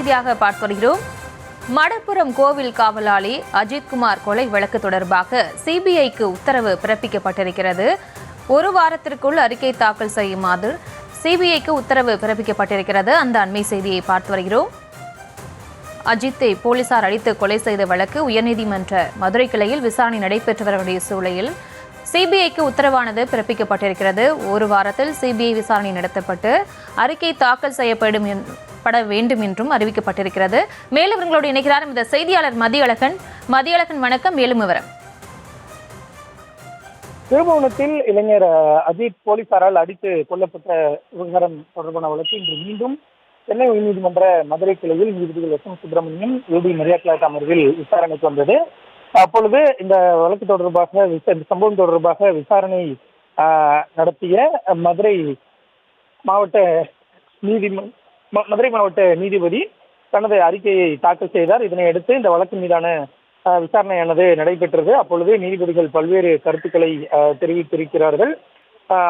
செய்தியாக பார்த்து வருகிறோம். மடப்புரம் கோவில் காவலாளி அஜித்குமார் கொலை வழக்கு தொடர்பாக சிபிஐக்கு உத்தரவு பிறப்பிக்கப்பட்டிருக்கிறது. ஒரு வாரத்திற்குள் அறிக்கை தாக்கல் செய்யுமாறு சிபிஐக்கு உத்தரவு பிறப்பிக்கப்பட்டிருக்கிறது. அந்த அண்மை செய்தியை பார்த்து வருகிறோம். அஜித்தை போலீசார் அடித்து கொலை செய்த வழக்கு உயர்நீதிமன்ற மதுரை கிளையில் விசாரணை நடைபெற்று வரக்கூடிய சூழலில் சிபிஐக்கு உத்தரவானது பிறப்பிக்கப்பட்டிருக்கிறது. ஒரு வாரத்தில் சிபிஐ விசாரணை நடத்தப்பட்டு அறிக்கை தாக்கல் செய்யப்பட வேண்டும் என்றும் அறிவிக்கப்பட்டிருக்கிறது. மேலும் இவர்களோடு இணைக்கிறார் இந்த செய்தியாளர் மதியழகன். வணக்கம். மேலும் விவரம். திருபுவனத்தில் இளைஞர் அஜித் போலீசாரால் அடித்து கொல்லப்பட்ட விவகாரம் தொடர்பான வழக்கு இன்று மீண்டும் சென்னை உயர்நீதிமன்ற மதுரை கிளையில் நீதிபதிகள் எஸ் எம் சுப்பிரமணியம், யூடி மரியாதை அமர்வில் விசாரணைக்கு வந்தது. அப்பொழுது இந்த வழக்கு தொடர்பாக இந்த சம்பவம் தொடர்பாக விசாரணை நடத்திய மதுரை மாவட்ட நீதிபதி தனது அறிக்கையை தாக்கல் செய்தார். இதனை அடுத்து இந்த வழக்கு மீதான விசாரணையானது நடைபெற்றது. அப்பொழுது நீதிபதிகள் பல்வேறு கருத்துக்களை தெரிவித்திருக்கிறார்கள்.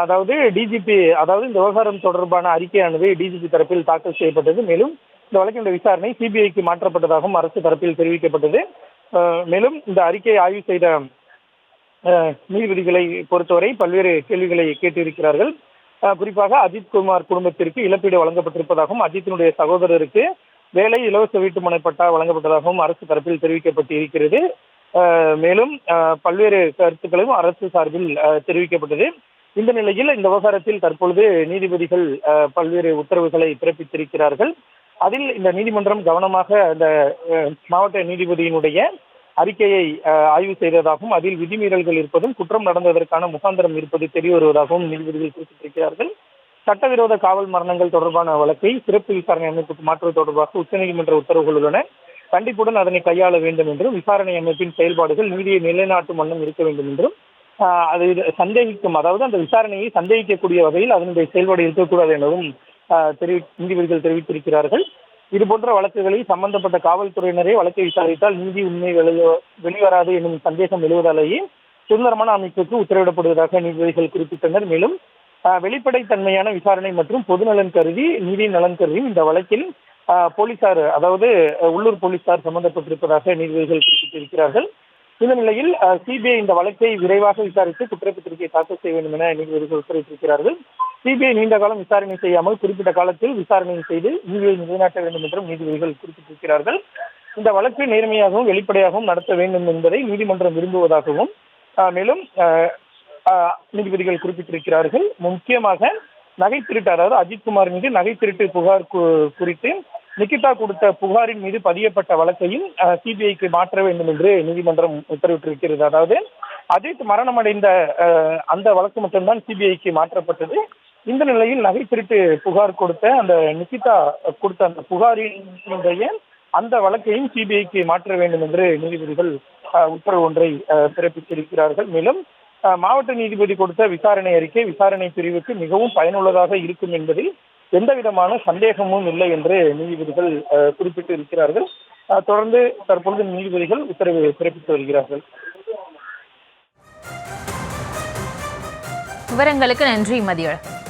அதாவது இந்த விவகாரம் தொடர்பான அறிக்கையானது டிஜிபி தரப்பில் தாக்கல் செய்யப்பட்டது. மேலும் இந்த வழக்கின் விசாரணை சிபிஐக்கு மாற்றப்பட்டதாகவும் அரசு தரப்பில் தெரிவிக்கப்பட்டது. மேலும் இந்த அறிக்கையை ஆய்வு செய்த நீதிபதிகளை பொறுத்தவரை பல்வேறு கேள்விகளை கேட்டிருக்கிறார்கள். குறிப்பாக அஜித்குமார் குடும்பத்திற்கு இழப்பீடு வழங்கப்பட்டிருப்பதாகவும் அஜித்தினுடைய சகோதரருக்கு வேலை இலவச வீட்டுமனை பட்டா வழங்கப்பட்டதாகவும் அரசு தரப்பில் தெரிவிக்கப்பட்டு இருக்கிறது. மேலும் பல்வேறு கருத்துக்களும் அரசு சார்பில் தெரிவிக்கப்பட்டது. இந்த நிலையில் இந்த விவகாரத்தில் தற்பொழுது நீதிபதிகள் பல்வேறு உத்தரவுகளை பிறப்பித்திருக்கிறார்கள். அதில் இந்த நீதிமன்றம் கவனமாக இந்த மாவட்ட நீதிபதியினுடைய அறிக்கையை ஆய்வு செய்ததாகவும் அதில் விதிமீறல்கள் இருப்பதும் குற்றம் நடந்ததற்கான முகாந்திரம் இருப்பது தெரிய வருவதாகவும் நீதிபதிகள் குறிப்பிட்டிருக்கிறார்கள். சட்டவிரோத காவல் மரணங்கள் தொடர்பான வழக்கை சிறப்பு விசாரணை அமைப்புக்கு மாற்றுவது தொடர்பாக உச்சநீதிமன்ற உத்தரவுகள் உள்ளன. கண்டிப்புடன் அதனை கையாள வேண்டும் என்றும் விசாரணை அமைப்பின் செயல்பாடுகள் நீதியை நிலைநாட்டும் வண்ணம் இருக்க வேண்டும் என்றும் அது அந்த விசாரணையை சந்தேகிக்கக்கூடிய வகையில் அதனுடைய செயல்பாடு இருக்கக்கூடாது எனவும் நீதிபதிகள் தெரிவித்திருக்கிறார்கள். இதுபோன்ற வழக்குகளில் சம்பந்தப்பட்ட காவல்துறையினரே வழக்கை விசாரித்தால் நீதி உண்மை வெளிவராது என்னும் சந்தேகம் எழுவதாலேயே சுதந்திரமான அமைப்புக்கு உத்தரவிடப்படுவதாக நீதிபதிகள் குறிப்பிட்டனர். மேலும் வெளிப்படைத்தன்மையான விசாரணை மற்றும் பொதுநலன் கருதி நீதி நலன் கருதியும் இந்த வழக்கில் போலீசார் உள்ளூர் போலீசார் சம்பந்தப்பட்டிருப்பதாக நீதிபதிகள் குறிப்பிட்டிருக்கிறார்கள். இந்த நிலையில் சிபிஐ இந்த வழக்கை விரைவாக விசாரித்து குற்றப்பத்திரிகை தாக்கல் செய்ய வேண்டும் என நீதிபதிகள் உத்தரவிட்டிருக்கிறார்கள். சிபிஐ நீண்ட காலம் விசாரணை செய்யாமல் குறிப்பிட்ட காலத்தில் விசாரணை செய்து நீதியை நிலைநாட்ட வேண்டும் என்றும் நீதிபதிகள் குறிப்பிட்டிருக்கிறார்கள். இந்த வழக்கு நேர்மையாகவும் வெளிப்படையாகவும் நடத்த வேண்டும் என்பதை நீதிமன்றம் விரும்புவதாகவும் மேலும் நீதிபதிகள் குறிப்பிட்டிருக்கிறார்கள். முக்கியமாக நகை திருட்டு, அதாவது அஜித்குமார் மீது நகை திருட்டு புகார் குறித்து நிகிதா கொடுத்த புகாரின் மீது பதியப்பட்ட வழக்கையும் சிபிஐக்கு மாற்ற வேண்டும் என்று நீதிமன்றம் உத்தரவிட்டிருக்கிறது. அதாவது அஜித் மரணமடைந்த அந்த வழக்கு மட்டும்தான் சிபிஐக்கு மாற்றப்பட்டது. இந்த நிலையில் நகை திருட்டு புகார் கொடுத்த அந்த நிகிதா கொடுத்த அந்த புகாரினுடைய அந்த வழக்கையும் சிபிஐக்கு மாற்ற வேண்டும் என்று நீதிபதிகள் உத்தரவு ஒன்றை பிறப்பித்திருக்கிறார்கள். மேலும் மாவட்ட நீதிபதி கொடுத்த விசாரணை அறிக்கை விசாரணை பிரிவுக்கு மிகவும் பயனுள்ளதாக இருக்கும் என்பதில் எந்த விதமான சந்தேகமும் இல்லை என்று நீதிபதிகள் குறிப்பிட்டு இருக்கிறார்கள். தொடர்ந்து தற்பொழுது நீதிபதிகள் உத்தரவு பிறப்பித்து வருகிறார்கள். விவரங்களுக்கு நன்றி மதியழகன்.